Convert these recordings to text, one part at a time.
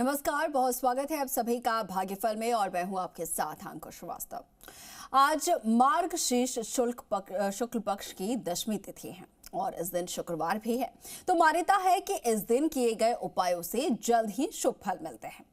नमस्कार, बहुत स्वागत है आप सभी का भाग्यफल में और मैं हूं आपके साथ अंकुश श्रीवास्तव। आज मार्गशीर्ष शुक्ल पक्ष की दशमी तिथि है और इस दिन शुक्रवार भी है, तो मान्यता है कि इस दिन किए गए उपायों से जल्द ही शुभ फल मिलते हैं।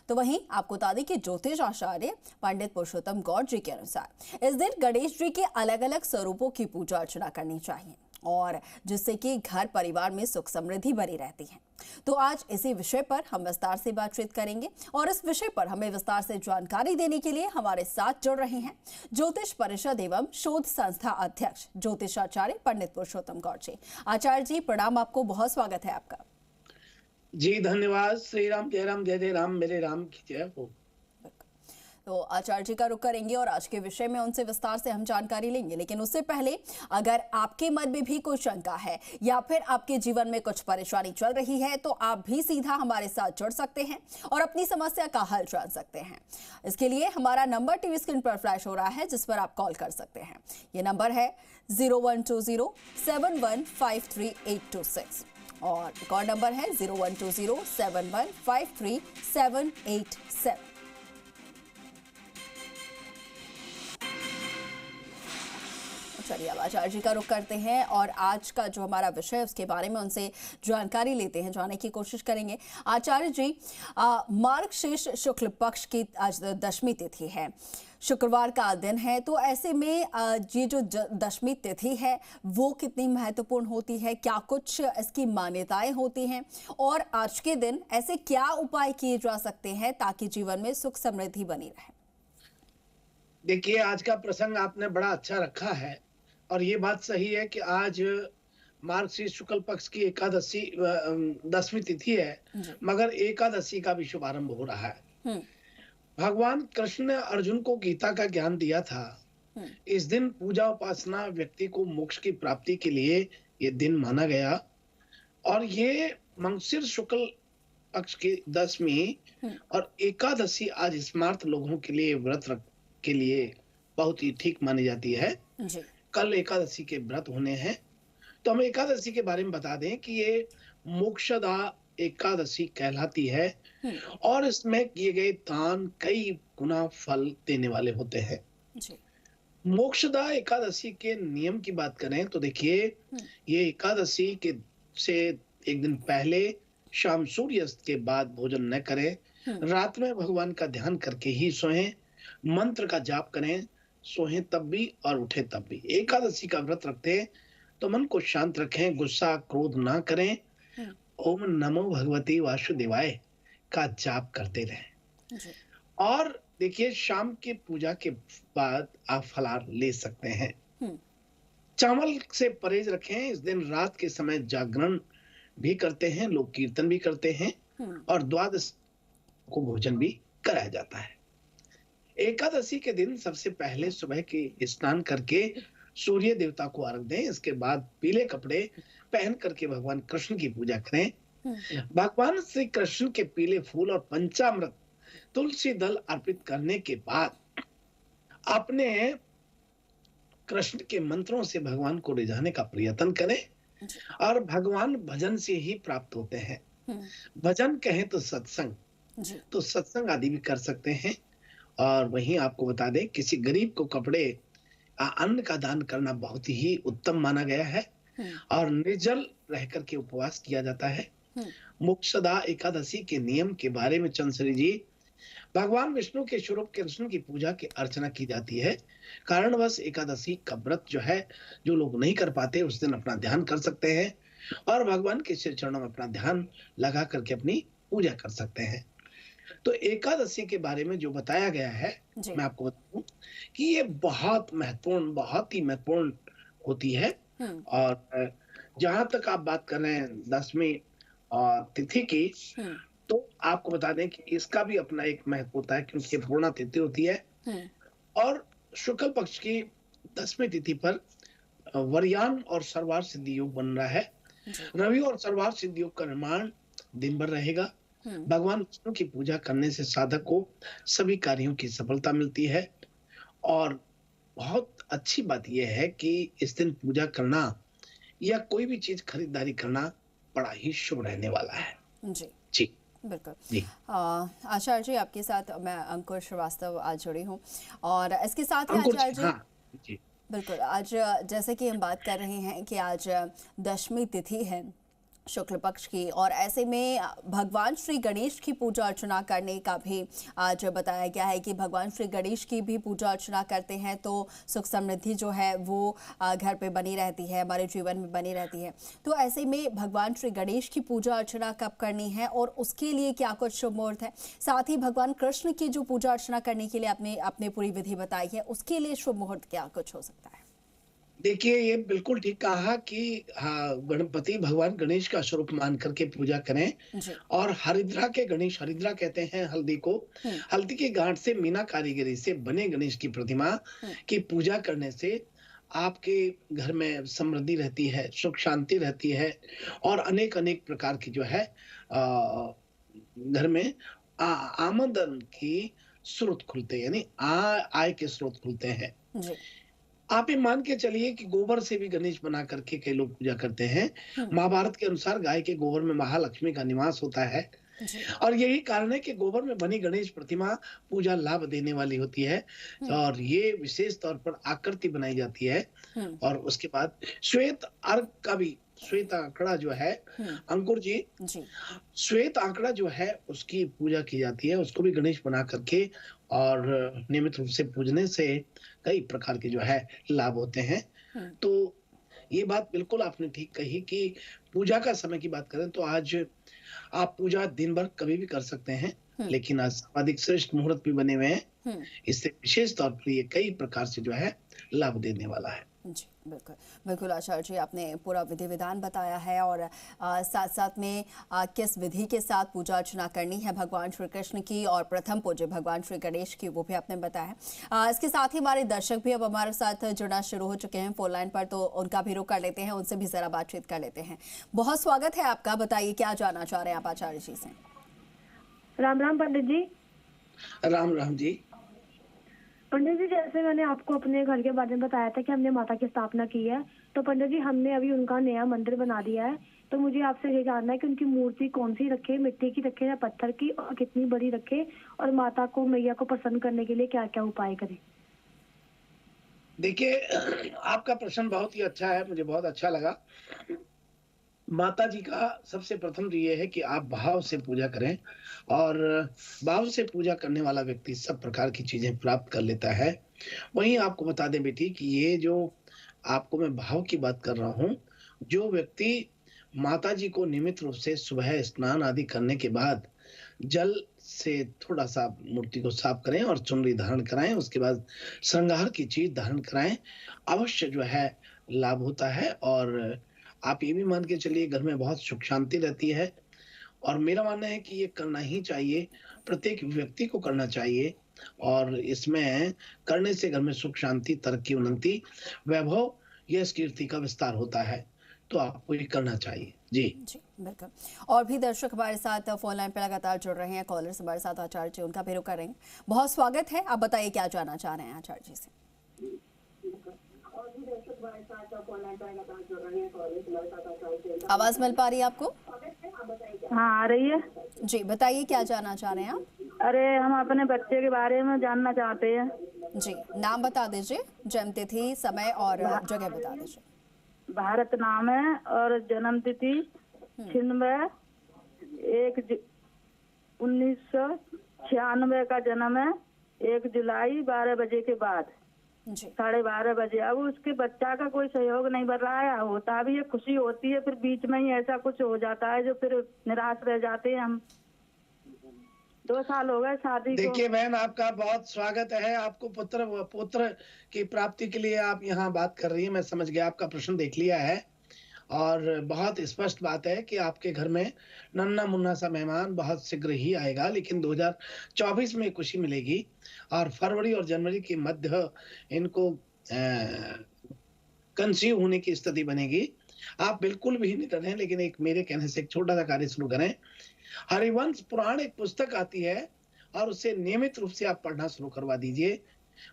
तो वहीं आपको बता दें कि ज्योतिष आचार्य पंडित पुरुषोत्तम गौड़ जी के अनुसार इस दिन गणेश जी के अलग अलग स्वरूपों की पूजा अर्चना करनी चाहिए और जिससे कि घर परिवार में सुख समृद्धि बनी रहती है। तो आज इसी विषय पर हम विस्तार से बातचीत करेंगे और इस विषय पर हमें विस्तार से जानकारी देने के लिए हमारे साथ जुड़ रहे हैं ज्योतिष परिषद एवं शोध संस्था अध्यक्ष ज्योतिषाचार्य पंडित पुरुषोत्तम गौड़ जी। आचार्य जी प्रणाम, आपको बहुत स्वागत है आपका। जी धन्यवाद। श्री राम जय जय राम, मेरे राम की जय हो। तो आचार्य जी का रुख करेंगे और आज के विषय में उनसे विस्तार से हम जानकारी लेंगे, लेकिन उससे पहले अगर आपके मन में भी कोई शंका है या फिर आपके जीवन में कुछ परेशानी चल रही है तो आप भी सीधा हमारे साथ जुड़ सकते हैं और अपनी समस्या का हल जान सकते हैं। इसके लिए हमारा नंबर टीवी स्क्रीन पर फ्लैश हो रहा है जिस पर आप कॉल कर सकते हैं। ये नंबर है 0120715386 और एक और नंबर है 012071538787। चलिए अब आचार्य जी का रुख करते हैं और आज का जो हमारा विषय है उसके बारे में उनसे जानकारी लेते हैं, जानने की कोशिश करेंगे। आचार्य जी, मार्गशीर्ष शुक्ल पक्ष की आज दशमी तिथि है, शुक्रवार का दिन है, तो ऐसे में ये जो दशमी तिथि है वो कितनी महत्वपूर्ण होती है, क्या कुछ इसकी मान्यताएं होती हैं और आज के दिन ऐसे क्या उपाय किए जा सकते हैं ताकि जीवन में सुख समृद्धि बनी रहे? देखिए, आज का प्रसंग आपने बड़ा अच्छा रखा है और ये बात सही है कि आज मार्गशीर्ष शुक्ल पक्ष की एकादशी दसवीं तिथि है, मगर एकादशी का भी शुभारंभ हो रहा है। भगवान कृष्ण ने अर्जुन को गीता का ज्ञान दिया था। इस दिन पूजा उपासना व्यक्ति को मोक्ष की प्राप्ति के लिए ये दिन माना गया और ये मार्गशीर्ष शुक्ल पक्ष की दसवीं और एकादशी आज स्मार्त लोगों के लिए व्रत के लिए बहुत ही ठीक मानी जाती है। कल एकादशी के व्रत होने हैं, तो हम एकादशी के बारे में बता दें कि ये मोक्षदा एकादशी कहलाती है और इसमें किए गए दान कई गुना फल देने वाले होते हैं। मोक्षदा एकादशी के नियम की बात करें तो देखिए, ये एकादशी के से एक दिन पहले शाम सूर्यास्त के बाद भोजन न करें, रात में भगवान का ध्यान करके ही सोएं, मंत्र का जाप करें, सोएं तब भी और उठे तब भी। एकादशी का व्रत रखते हैं तो मन को शांत रखें, गुस्सा क्रोध ना करें, ओम नमो भगवती वासुदेवाय का जाप करते रहें। और देखिए, शाम की पूजा के बाद आप फलाहार ले सकते हैं। चावल से परहेज रखें। इस दिन रात के समय जागरण भी करते हैं, लोग कीर्तन भी करते हैं और द्वादश को भोजन भी कराया जाता है। एकादशी के दिन सबसे पहले सुबह के स्नान करके सूर्य देवता को अर्घ दें। इसके बाद पीले कपड़े पहन करके भगवान कृष्ण की पूजा करें। भगवान श्री कृष्ण के पीले फूल और पंचामृत तुलसी दल अर्पित करने के बाद अपने कृष्ण के मंत्रों से भगवान को रिझाने का प्रयत्न करें और भगवान भजन से ही प्राप्त होते हैं। भजन कहें तो सत्संग, तो सत्संग आदि भी कर सकते हैं। और वहीं आपको बता दें, किसी गरीब को कपड़े अन्न का दान करना बहुत ही उत्तम माना गया है और निर्जल रह करके उपवास किया जाता है। मोक्षदा एकादशी के नियम के बारे में चंद्रश्री जी, भगवान विष्णु के स्वरूप कृष्ण की पूजा की अर्चना की जाती है। कारणवश एकादशी का व्रत जो है, जो लोग नहीं कर पाते उस दिन अपना ध्यान कर सकते हैं और भगवान के श्री चरणों में अपना ध्यान लगा करके अपनी पूजा कर सकते हैं। तो एकादशी के बारे में जो बताया गया है, मैं आपको बताऊं कि ये बहुत ही महत्वपूर्ण होती है। और जहां तक आप बात कर रहे हैं दसवीं और तिथि की, तो आपको बता दें कि इसका भी अपना एक महत्व होता है क्योंकि पूर्णा तिथि होती है और शुक्ल पक्ष की दसवीं तिथि पर वर्यान और सर्वार सिद्धि योग बन रहा है। रवि और सर्वार सिद्धि योग का निर्माण दिन भर रहेगा। भगवान विष्णु की पूजा करने से साधक को सभी कार्यों की सफलता मिलती है और बहुत अच्छी बात यह है कि इस दिन पूजा करना या कोई भी चीज खरीदारी करना बड़ा ही शुभ रहने वाला है। जी जी। बिल्कुल। जी। आचार्य जी, आपके साथ मैं अंकुर श्रीवास्तव आज जुड़ी हूँ और इसके साथ ही अंकुर आचार्य जी, जी, हाँ जी। बिल्कुल, आज जैसे कि हम बात कर रहे हैं कि आज दशमी तिथि है शुक्ल पक्ष की, और ऐसे में भगवान श्री गणेश की पूजा अर्चना करने का भी आज बताया गया है कि भगवान श्री गणेश की भी पूजा अर्चना करते हैं तो सुख समृद्धि जो है वो घर पे बनी रहती है, हमारे जीवन में बनी रहती है। तो ऐसे में भगवान श्री गणेश की पूजा अर्चना कब करनी है और उसके लिए क्या कुछ शुभ मुहूर्त है, साथ ही भगवान कृष्ण की जो पूजा अर्चना करने के लिए आपने पूरी विधि बताई है, उसके लिए शुभ मुहूर्त क्या कुछ हो सकता है? देखिए, ये बिल्कुल ठीक कहा कि हाँ, गणपति भगवान गणेश का स्वरूप मान करके पूजा करें। जी। और हरिद्रा के गणेश, हरिद्रा कहते हैं हल्दी को। हम्म। हल्दी की गांठ से मीना कारीगरी से बने गणेश की प्रतिमा हम्म। की पूजा करने से आपके घर में समृद्धि रहती है, सुख शांति रहती है, और अनेक अनेक प्रकार की जो है घर में आमदन की स्रोत खुलते हैं, यानी आय के स्रोत खुलते हैं। जी। आप ये मान के चलिए कि गोबर से भी गणेश बना करके कई लोग पूजा करते हैं। हम्म। महाभारत के अनुसार गाय के गोबर में महालक्ष्मी का निवास होता है, जी। और यही कारण है कि गोबर में बनी गणेश प्रतिमा पूजा लाभ देने वाली होती है। हम्म। और ये विशेष तौर पर आकृति बनाई जाती है। हम्म। और उसके बाद श्वेत अर्क का भी, श्वेत आंकड़ा जो है हम्म। अंकुर जी, जी। श्वेत आंकड़ा जो है उसकी पूजा की जाती है, उसको भी गणेश बना करके और नियमित रूप से पूजने से कई प्रकार के जो है लाभ होते हैं। हम्म। तो ये बात बिल्कुल आपने ठीक कही कि पूजा का समय की बात करें तो आज आप पूजा दिन भर कभी भी कर सकते हैं, हम्म। लेकिन आज सर्वाधिक श्रेष्ठ मुहूर्त भी बने हुए हैं। हम्म। इससे विशेष तौर पर ये कई प्रकार से जो है लाभ देने वाला है। जी, बिल्कुल बिल्कुल आचार्य जी, आपने पूरा विधि विधान बताया है और साथ साथ में किस विधि के साथ पूजा अर्चना करनी है भगवान श्री कृष्ण की और प्रथम पूज्य भगवान श्री गणेश की, वो भी आपने बताया है। इसके साथ ही हमारे दर्शक भी अब हमारे साथ जुड़ना शुरू हो चुके हैं फोन लाइन पर, तो उनका भी रुख कर लेते हैं, उनसे भी जरा बातचीत कर लेते हैं। बहुत स्वागत है आपका, बताइए क्या जानना चाह रहे हैं आप आचार्य जी से? राम राम पंडित जी। राम राम जी। पंडित जी, जैसे मैंने आपको अपने घर के बारे में बताया था कि हमने माता की स्थापना की है, तो पंडित जी हमने अभी उनका नया मंदिर बना दिया है। तो मुझे आपसे ये जानना है कि उनकी मूर्ति कौन सी रखे, मिट्टी की रखे या पत्थर की, और कितनी बड़ी रखे, और माता को, मैया को प्रसन्न करने के लिए क्या क्या उपाय करें? देखिए, आपका प्रश्न बहुत ही अच्छा है, मुझे बहुत अच्छा लगा। माता जी का सबसे प्रथम तो ये है कि आप भाव से पूजा करें, और भाव से पूजा करने वाला व्यक्ति सब प्रकार की चीजें प्राप्त कर लेता है। वहीं आपको बता दें बेटी कि ये जो आपको मैं भाव की बात कर रहा हूँ, जो व्यक्ति माता जी को नियमित रूप से सुबह स्नान आदि करने के बाद जल से थोड़ा सा मूर्ति को साफ करें और चुनरी धारण कराएं, उसके बाद श्रृंगार की चीज धारण कराएं, अवश्य जो है लाभ होता है। और आप ये भी मान के चलिए घर में बहुत सुख शांति रहती है। और मेरा मानना है कि ये करना ही चाहिए, प्रत्येक व्यक्ति को करना चाहिए, और इसमें करने से घर में सुख शांति, तरक्की, उन्नति, वैभव, यश, कीर्ति का विस्तार होता है। तो आपको ये करना चाहिए। जी जी, बिल्कुल। और भी दर्शक हमारे साथ फोन लाइन पर लगातार जुड़ रहे हैं, कॉलर्स हमारे साथ आचार्य जी, उनका भी रुख करेंगे। बहुत स्वागत है, आप बताइए क्या जानना चाह रहे हैं आचार्य जी से? आवाज मिल पा रही है आपको? हाँ, आ रही है जी, बताइए क्या जानना चाह रहे हैं आप? अरे, हम अपने बच्चे के बारे में जानना चाहते हैं। जी, नाम बता दीजिए, जन्म तिथि, समय और जगह बता दीजिए। भारत नाम है और जन्म तिथि 1996 का जन्म है, 1 जुलाई 12 बजे के बाद, जी। 12:30 बजे। अब उसके बच्चा का कोई सहयोग नहीं बन रहा है, होता भी है, खुशी होती है, फिर बीच में ही ऐसा कुछ हो जाता है जो फिर निराश रह जाते हैं हम। 2 साल हो गए शादी को। देखिए बहन, आपका बहुत स्वागत है। आपको पुत्र की प्राप्ति के लिए आप यहाँ बात कर रही हैं, मैं समझ गया, आपका प्रश्न देख लिया है। और बहुत स्पष्ट बात है कि आपके घर में नन्ना मुन्ना सा मेहमान बहुत शीघ्र ही आएगा, लेकिन 2024 में खुशी मिलेगी, और फरवरी और जनवरी के मध्य इनको कंसीव होने की स्थिति बनेगी। आप बिल्कुल भी नहीं डरें, लेकिन एक मेरे कहने से एक छोटा सा कार्य शुरू करें। हरिवंश पुराण एक पुस्तक आती है, और उसे नियमित रूप से आप पढ़ना शुरू करवा दीजिए।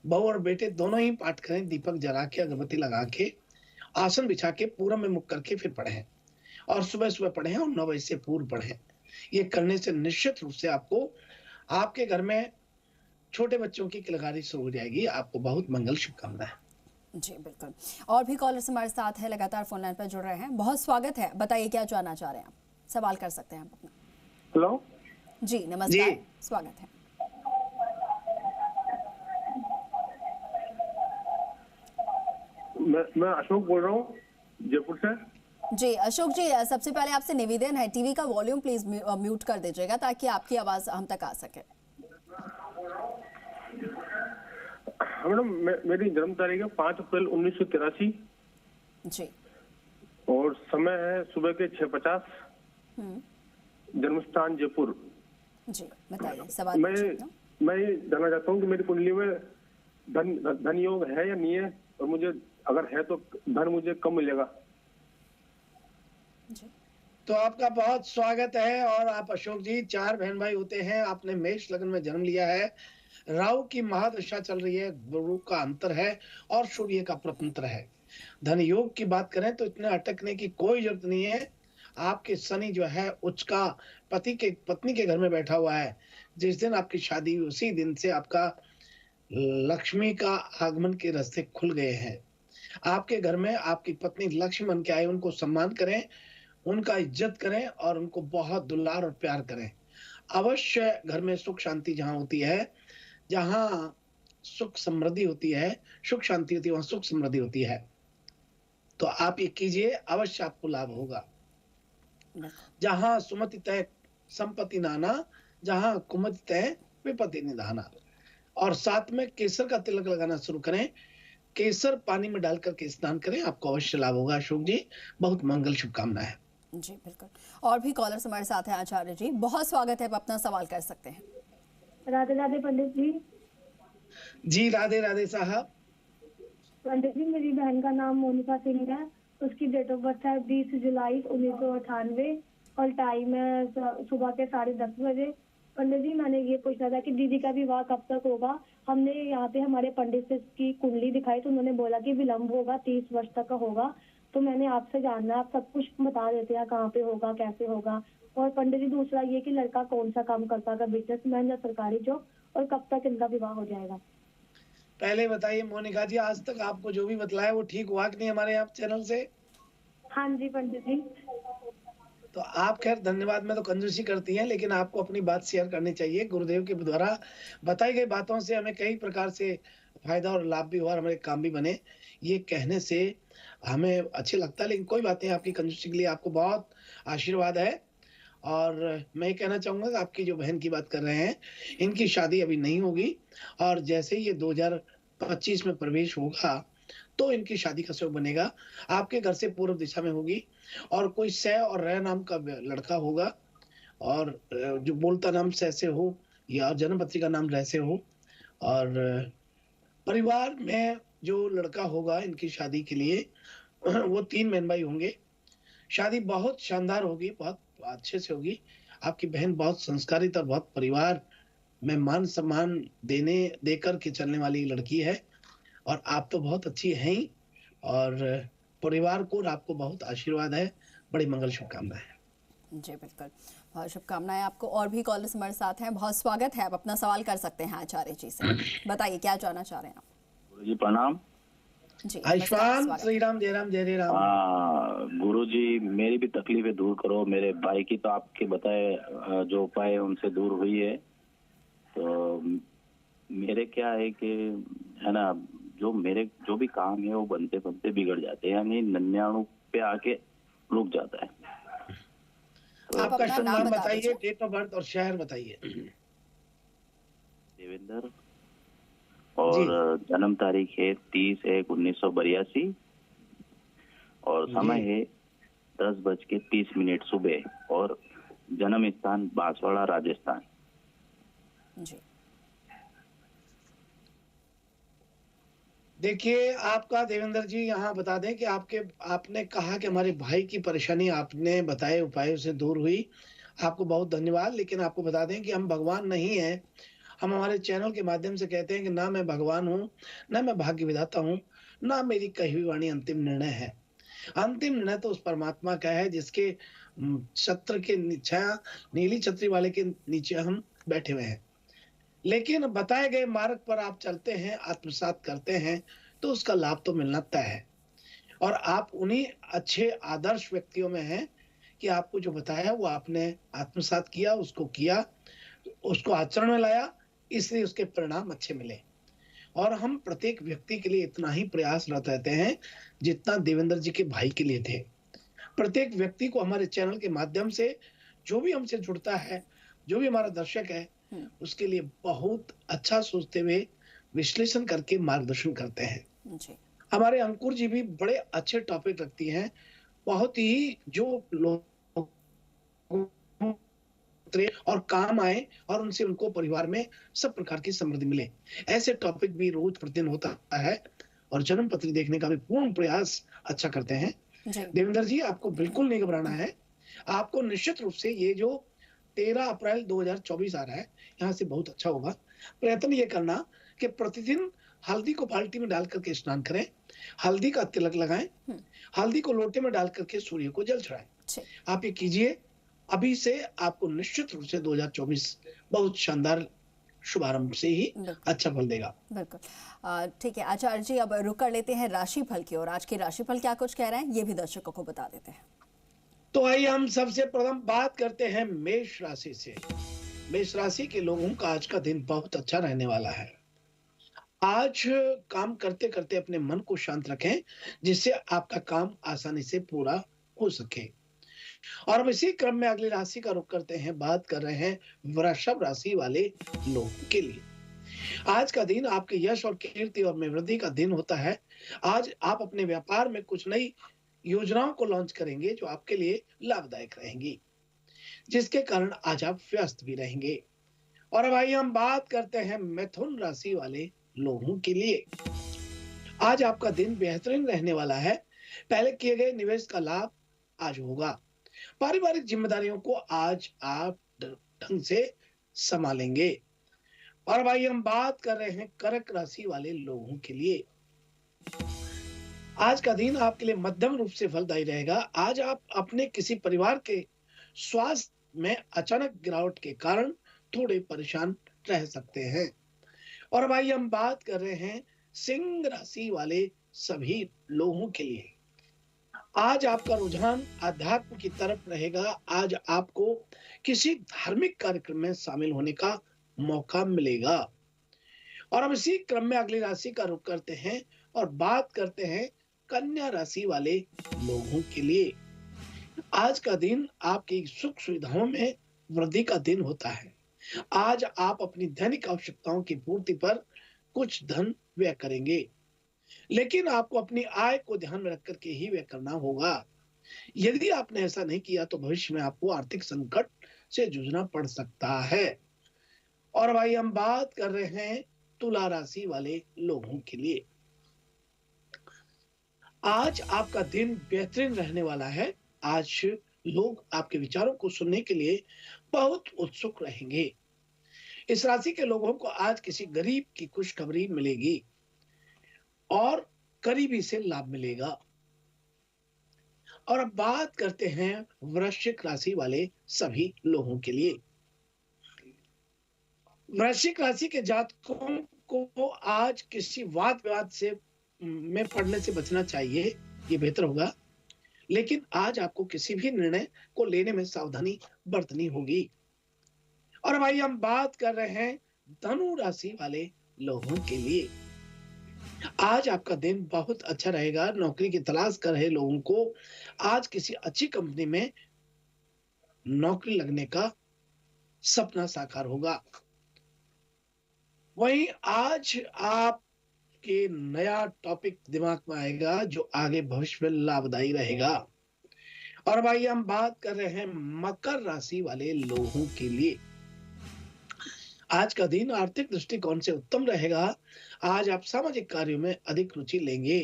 बहू और बेटे दोनों ही पाठ करें, दीपक जला के, अगरबत्ती लगा के, आसन बिछा के, पूरब में मुख करके फिर पढ़ें, और सुबह सुबह पढ़ें और 9 बजे से पूर्व पढ़ें। ये करने से निश्चित रूप से आपको आपके घर में छोटे बच्चों की किलकारी शुरू हो जाएगी। आपको बहुत मंगल शुभकामनाएं। जी बिल्कुल। और भी कॉलर्स हमारे साथ है, लगातार फोन लाइन पर जुड़ रहे हैं। बहुत स्वागत है, बताइए क्या जानना चाह रहे हैं आप, सवाल कर सकते हैं आप अपना। हेलो जी नमस्कार, जी। स्वागत है। मैं अशोक बोल रहा हूँ जयपुर से। जी अशोक जी, सबसे पहले आपसे निवेदन है, टीवी का वॉल्यूम प्लीज म्यूट कर दीजिएगा ताकि आपकी आवाज हम तक आ सके। मैडम मेरी जन्म तारीख है 5 अप्रैल 1983 जी और समय है सुबह के 6:50। जन्म स्थान जयपुर। जी बताइए सवाल मैं पूछिए अपना। मैं ये जानना चाहता हूँ कि मेरी कुंडली में धन योग है या नहीं है, और मुझे अगर है तो धन मुझे कब मिलेगा। जी तो आपका बहुत स्वागत है। और आप अशोक जी 4 बहन भाई होते हैं, आपने मेष लग्न में जन्म लिया है। राहु की महादशा चल रही है, गुरु का अंतर है और सूर्य का प्रतंत्र है। धन योग की बात करें तो इतने अटकने की कोई जरूरत नहीं है। आपके शनि जो है उच्च का पत्नी के घर में बैठा हुआ है। जिस दिन आपकी शादी हुई उसी दिन से आपका लक्ष्मी का आगमन के रास्ते खुल गए हैं। आपके घर में आपकी पत्नी लक्ष्मी बन के आए, उनको सम्मान करें, उनका इज्जत करें और उनको बहुत दुलार और प्यार करें। अवश्य घर में सुख शांति जहां होती है, जहां सुख समृद्धि होती है, सुख शांति होती है, वहां सुख समृद्धि होती है। तो आप ये कीजिए, अवश्य आपको लाभ होगा। जहां सुमति तय संपत्ति नाना, जहां कुमति तय विपत्ति निधाना। और साथ में केसर का तिलक लगाना शुरू करें। केसर पानी में डालकर के स्नान करें, आपको अवश्य लाभ होगा। अशोक जी बहुत मंगल शुभकामनाएं। जी बिल्कुल। और भी कॉलर्स हमारे साथ हैं। आचार्य जी बहुत स्वागत है, आप अपना सवाल कर सकते हैं। राधे राधे पंडित जी। जी राधे राधे साहब। पंडित जी मेरी बहन का नाम मोनिका सिंह है, उसकी डेट ऑफ बर्थ है 20 जुलाई 1998 और टाइम है सुबह के 10:30 बजे। पंडित जी मैंने ये पूछना था कि दीदी का विवाह कब तक होगा। हमने यहाँ पे हमारे पंडित से की कुंडली दिखाई तो उन्होंने बोला कि विलंब होगा, 30 वर्ष तक का होगा। तो मैंने आपसे जानना, आप सब कुछ बता देते हैं कहाँ पे होगा, कैसे होगा। और पंडित जी दूसरा ये कि लड़का कौन सा काम करता है, बिजनेसमैन या सरकारी जॉब, और कब तक इनका विवाह हो जाएगा। पहले बताइए मोनिका जी, आज तक आपको जो भी बतलाया वो ठीक हुआ कि नहीं हमारे यहाँ चैनल से? हाँ जी पंडित जी। तो आप खैर धन्यवाद में तो कंजूसी करती हैं, लेकिन आपको अपनी बात शेयर करनी चाहिए। गुरुदेव के द्वारा बताई गई बातों से हमें कई प्रकार से फायदा और लाभ भी हुआ और हमारे काम भी बने। ये कहने से हमें अच्छे लगता है, लेकिन कोई बात नहीं, आपकी कंजूसी के लिए आपको बहुत आशीर्वाद है। और मैं ये कहना चाहूंगा कि आपकी जो बहन की बात कर रहे हैं, इनकी शादी अभी नहीं होगी। और जैसे ही ये 2025 में प्रवेश होगा तो इनकी शादी का सुयोग बनेगा। आपके घर से पूर्व दिशा में होगी और कोई सै और रै नाम का लड़का होगा, और जो बोलता नाम सै से हो या जन्म पत्री का नाम रै से हो। और परिवार में जो लड़का होगा इनकी शादी के लिए वो 3 बहन भाई होंगे। शादी बहुत शानदार होगी, बहुत अच्छे से होगी। आपकी बहन बहुत संस्कारित और बहुत परिवार में मान सम्मान देकर के चलने वाली लड़की है। और आप तो बहुत अच्छी हैं ही, और परिवार को और आपको बहुत आशीर्वाद है। बड़ी मंगल शुभकामनाएं। जी बिल्कुल, बहुत शुभकामनाएं आपको। और भी कॉलर्स हमारे साथ हैं, बहुत स्वागत है, आप अपना सवाल कर सकते हैं आचार्य जी से। बताइए क्या जानना चाह रहे हैं आप। जी प्रणाम। जी आयुष्मान श्री राम जय राम जय राम। गुरु जी मेरी भी तकलीफें दूर करो। मेरे भाई की तो आपके बताए जो उपाय है उनसे दूर हुई है। तो मेरे क्या है कि है ना, जो भी काम है वो बनते बनते बिगड़ जाते हैं, यानी 99 पे आके रुक जाता है। तो आपका शुभ नाम बताइए, डेट ऑफ बर्थ और शहर बताइए। देवेंद्र, और जन्म तारीख है 30/1/1982 और समय है 10:30 सुबह और जन्म स्थान बांसवाड़ा राजस्थान। जी देखिए आपका देवेंद्र जी, यहाँ बता दें कि आपने कहा कि हमारे भाई की परेशानी आपने बताए उपायों से दूर हुई। आपको बहुत धन्यवाद। लेकिन आपको बता दें कि हम भगवान नहीं हैं। हम हमारे चैनल के माध्यम से कहते हैं कि ना मैं भगवान हूँ, ना मैं भाग्य विधाता हूँ, ना मेरी कही हुई वाणी अंतिम निर्णय है। अंतिम निर्णय तो उस परमात्मा का है जिसके छत्र के नीचे, नीली छतरी वाले के नीचे हम बैठे हुए हैं। लेकिन बताए गए मार्ग पर आप चलते हैं, आत्मसात करते हैं, तो उसका लाभ तो मिलना तय है। और आप उन्हीं अच्छे आदर्श व्यक्तियों में हैं कि आपको जो बताया वो आपने आत्मसात किया, उसको आचरण में लाया, इसलिए उसके परिणाम अच्छे मिले। और हम प्रत्येक व्यक्ति के लिए इतना ही प्रयासरत रहते हैं जितना देवेंद्र जी के भाई के लिए थे। प्रत्येक व्यक्ति को हमारे चैनल के माध्यम से जो भी हमसे जुड़ता है, जो भी हमारा दर्शक है, उसके लिए बहुत अच्छा सोचते हुए विश्लेषण करके मार्गदर्शन करते हैं जी। हमारे अंकुर जी भी बड़े अच्छे टॉपिक रखती हैं, बहुत ही जो लोग और काम आए और उनसे उनको परिवार में सब प्रकार की समृद्धि मिले, ऐसे टॉपिक भी रोज प्रतिदिन होता है। और जन्म पत्री देखने का भी पूर्ण प्रयास अच्छा करते हैं। देवेंद्र जी, आपको बिल्कुल नहीं घबराना है। आपको निश्चित रूप से ये जो 13 अप्रैल 2024 आ रहा है, यहाँ से बहुत अच्छा होगा। प्रयत्न ये करना कि प्रतिदिन हल्दी को बाल्टी में डाल करके स्नान करें, हल्दी का तिलक लगाएं, हल्दी को लोटे में डाल करके सूर्य को जल चढ़ाएं। आप ये कीजिए, अभी से आपको निश्चित रूप से 2024 बहुत शानदार शुभारंभ से ही अच्छा फल देगा। बिल्कुल ठीक है आचार्य जी, अब रुक कर लेते हैं राशिफल की ओर। आज के राशिफल क्या कुछ कह रहे हैं ये भी दर्शकों को बता देते हैं। तो आइए हम सबसे प्रथम बात करते हैं मेष राशि से। मेष राशि के लोगों का आज का दिन बहुत अच्छा रहने वाला है। आज काम करते करते अपने मन को शांत रखें, जिससे आपका काम आसानी से पूरा हो सके। और अब इसी क्रम में अगली राशि का रुख करते हैं। बात कर रहे हैं वृषभ राशि वाले लोगों के लिए। आज का दिन आपके यश और कीर्ति और में वृद्धि का दिन होता है। आज आप अपने व्यापार में कुछ नई योजनाओं को लॉन्च करेंगे जो आपके लिए लाभदायक रहेंगी, जिसके कारण आज आप व्यस्त भी रहेंगे। और अब आइए हम बात करते हैं मिथुन राशि वाले लोगों के लिए। आज आपका दिन बेहतरीन रहने वाला है। पहले किए गए निवेश का लाभ आज होगा। पारिवारिक जिम्मेदारियों को आज आप ढंग से संभालेंगे। और भाई हम बात कर रहे हैं कर्क राशि वाले लोगों के लिए। आज का दिन आपके लिए मध्यम रूप से फलदायी रहेगा। आज आप अपने किसी परिवार के स्वास्थ्य में अचानक गिरावट के कारण थोड़े परेशान रह सकते हैं। और भाई हम बात कर रहे हैं सिंह राशि वाले सभी लोगों के लिए। आज आपका रुझान अध्यात्म की तरफ रहेगा। आज आपको किसी धार्मिक कार्यक्रम में शामिल होने का मौका मिलेगा। और अब इसी क्रम में अगली राशि का रुख करते हैं और बात करते हैं कन्या राशि वाले लोगों के लिए। आज का दिन आपकी सुख सुविधाओं में वृद्धि का दिन होता है। आज आप अपनी दैनिक आवश्यकताओं की पूर्ति पर कुछ धन व्यय करेंगे, लेकिन आपको अपनी आय को ध्यान में रख करके ही व्यय करना होगा। यदि आपने ऐसा नहीं किया तो भविष्य में आपको आर्थिक संकट से जूझना पड़ सकता है। और भाई हम बात कर रहे हैं तुला राशि वाले लोगों के लिए। आज आपका दिन बेहतरीन रहने वाला है। आज लोग आपके विचारों को सुनने के लिए बहुत उत्सुक रहेंगे। इस राशि के लोगों को आज किसी गरीब की खुशखबरी मिलेगी और करीबी से लाभ मिलेगा। और अब बात करते हैं वृश्चिक राशि वाले सभी लोगों के लिए। वृश्चिक राशि के जातकों को आज किसी वाद विवाद से में पड़ने से बचना चाहिए, ये बेहतर होगा। लेकिन आज आपको किसी भी निर्णय को लेने में सावधानी बरतनी होगी। और भाई हम बात कर रहे हैं धनु राशि वाले लोगों के लिए। आज आपका दिन बहुत अच्छा रहेगा। नौकरी की तलाश कर रहे लोगों को आज किसी अच्छी कंपनी में नौकरी लगने का सपना साकार होगा। वहीं आज आपके नया टॉपिक दिमाग में आएगा जो आगे भविष्य में लाभदायी रहेगा। और भाई हम बात कर रहे हैं मकर राशि वाले लोगों के लिए। आज का दिन आर्थिक दृष्टिकोण से उत्तम रहेगा। आज आप सामाजिक कार्यों में अधिक रुचि लेंगे,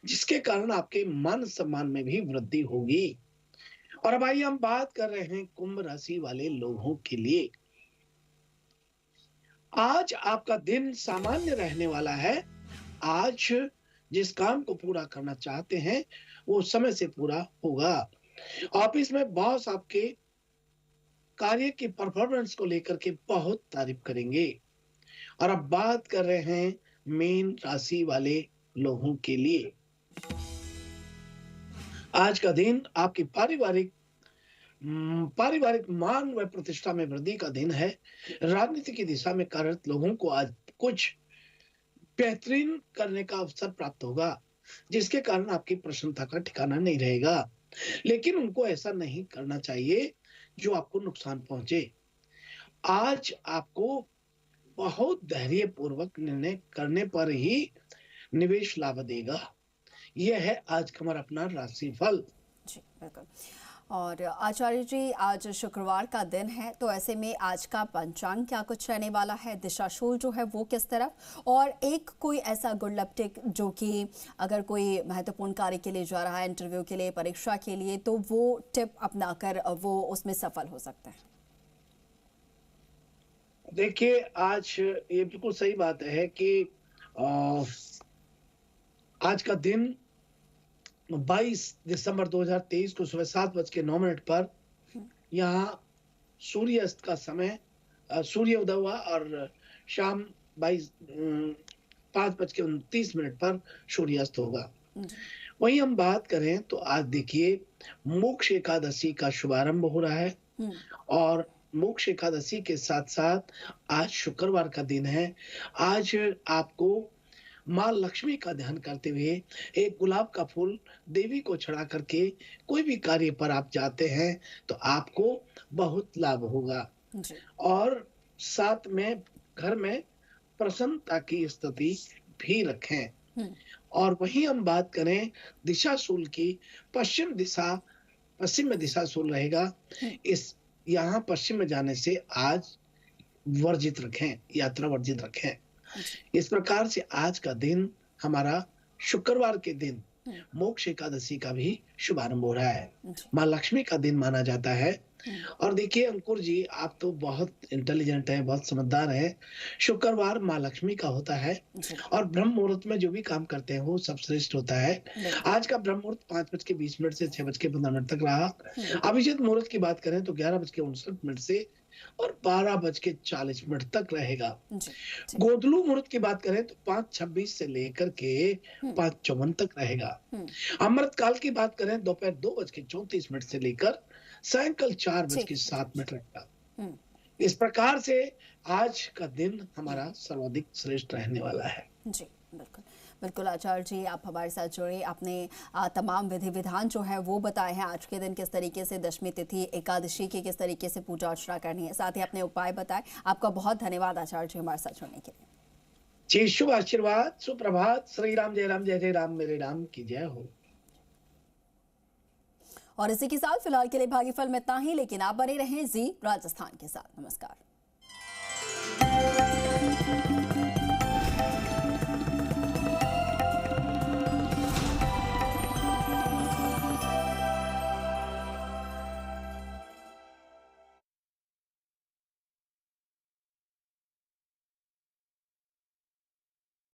जिसके कारण आपके मान सम्मान में भी वृद्धि होगी। और अब आइए हम बात कर रहे हैं कुंभ राशि वाले लोगों के लिए। आज आपका दिन सामान्य रहने वाला है। आज जिस काम को पूरा करना चाहते हैं वो समय से पूरा होगा। ऑफिस में बॉस आपके कार्य की परफॉर्मेंस को लेकर के बहुत तारीफ करेंगे। और अब बात कर रहे हैं मीन राशि वाले लोगों के लिए। आज का दिन आपकी पारिवारिक मान व प्रतिष्ठा में वृद्धि का दिन है। राजनीति की दिशा में कार्यरत लोगों को आज कुछ बेहतरीन करने का अवसर प्राप्त होगा, जिसके कारण आपकी प्रसन्नता का ठिकाना नहीं रहेगा। लेकिन उनको ऐसा नहीं करना चाहिए जो आपको नुकसान पहुंचे। आज आपको बहुत धैर्य पूर्वक निर्णय करने पर ही निवेश लाभ देगा। यह है आज का हमारा अपना राशिफल। जी बिल्कुल। और आचार्य जी, आज शुक्रवार का दिन है, तो ऐसे में आज का पंचांग क्या कुछ रहने वाला है, दिशाशूल जो है वो किस तरफ, और एक कोई ऐसा गुड लक टिप जो कि अगर कोई महत्वपूर्ण कार्य के लिए जा रहा है, इंटरव्यू के लिए, परीक्षा के लिए, तो वो टिप अपनाकर वो उसमें सफल हो सकता है। देखिए, आज ये बिल्कुल सही बात है कि आज का दिन 22 दिसंबर 2023 को सुबह 7:09 पर यहाँ सूर्यास्त का समय, सूर्य उदय हुआ और शाम 5:29 पर सूर्यास्त होगा। वहीं हम बात करें तो आज देखिए मोक्ष एकादशी का शुभारंभ हो रहा है, और मोक्ष एकादशी के साथ साथ आज शुक्रवार का दिन है। आज आपको माँ लक्ष्मी का ध्यान करते हुए एक गुलाब का फूल देवी को चढ़ा करके कोई भी कार्य पर आप जाते हैं तो आपको बहुत लाभ होगा। और साथ में घर में प्रसन्नता की स्थिति भी रखें। और वहीं हम बात करें दिशाशूल की, पश्चिम में दिशाशूल रहेगा। यहाँ पश्चिम में जाने से आज वर्जित रखें, यात्रा वर्जित रखें। इस प्रकार से आज का दिन हमारा शुक्रवार के दिन मोक्ष एकादशी का भी शुभारंभ हो रहा है। माँ लक्ष्मी का दिन माना जाता है। और देखिए अंकुर जी, आप तो बहुत इंटेलिजेंट हैं, बहुत समझदार हैं। शुक्रवार माँ लक्ष्मी का होता है और ब्रह्म मुहूर्त में जो भी काम करते हैं वो सब श्रेष्ठ होता है। आज का ब्रह्म मुहूर्त 5:20 से 6:15 तक रहा। अभिजित मुहूर्त की बात करें तो 11:59 से और 12:40 तक रहेगा। गोधलू मुहूर्त की बात करें तो 5:26 से लेकर के 5:54 तक रहेगा। अमृत काल की बात करें दोपहर 2:34 से लेकर सायंकाल 4:07 रहेगा। इस प्रकार से आज का दिन हमारा सर्वाधिक श्रेष्ठ रहने वाला है। जी बिल्कुल बिल्कुल। आचार्य जी, आप हमारे साथ जुड़े, आपने तमाम विधि विधान जो है वो बताए हैं। आज के दिन किस तरीके से दशमी तिथि एकादशी की किस तरीके से पूजा अर्चना करनी है, साथ ही अपने उपाय बताए। आपका बहुत धन्यवाद आचार्य जी हमारे साथ जुड़ने के लिए। जी, शुभ आशीर्वाद, सुप्रभात। श्री राम जय राम, जय जय राम, मेरे राम की जय हो। और इसी के साथ फिलहाल के लिए भाग्यफल में इतना ही, लेकिन आप बने रहें जी राजस्थान के साथ। नमस्कार।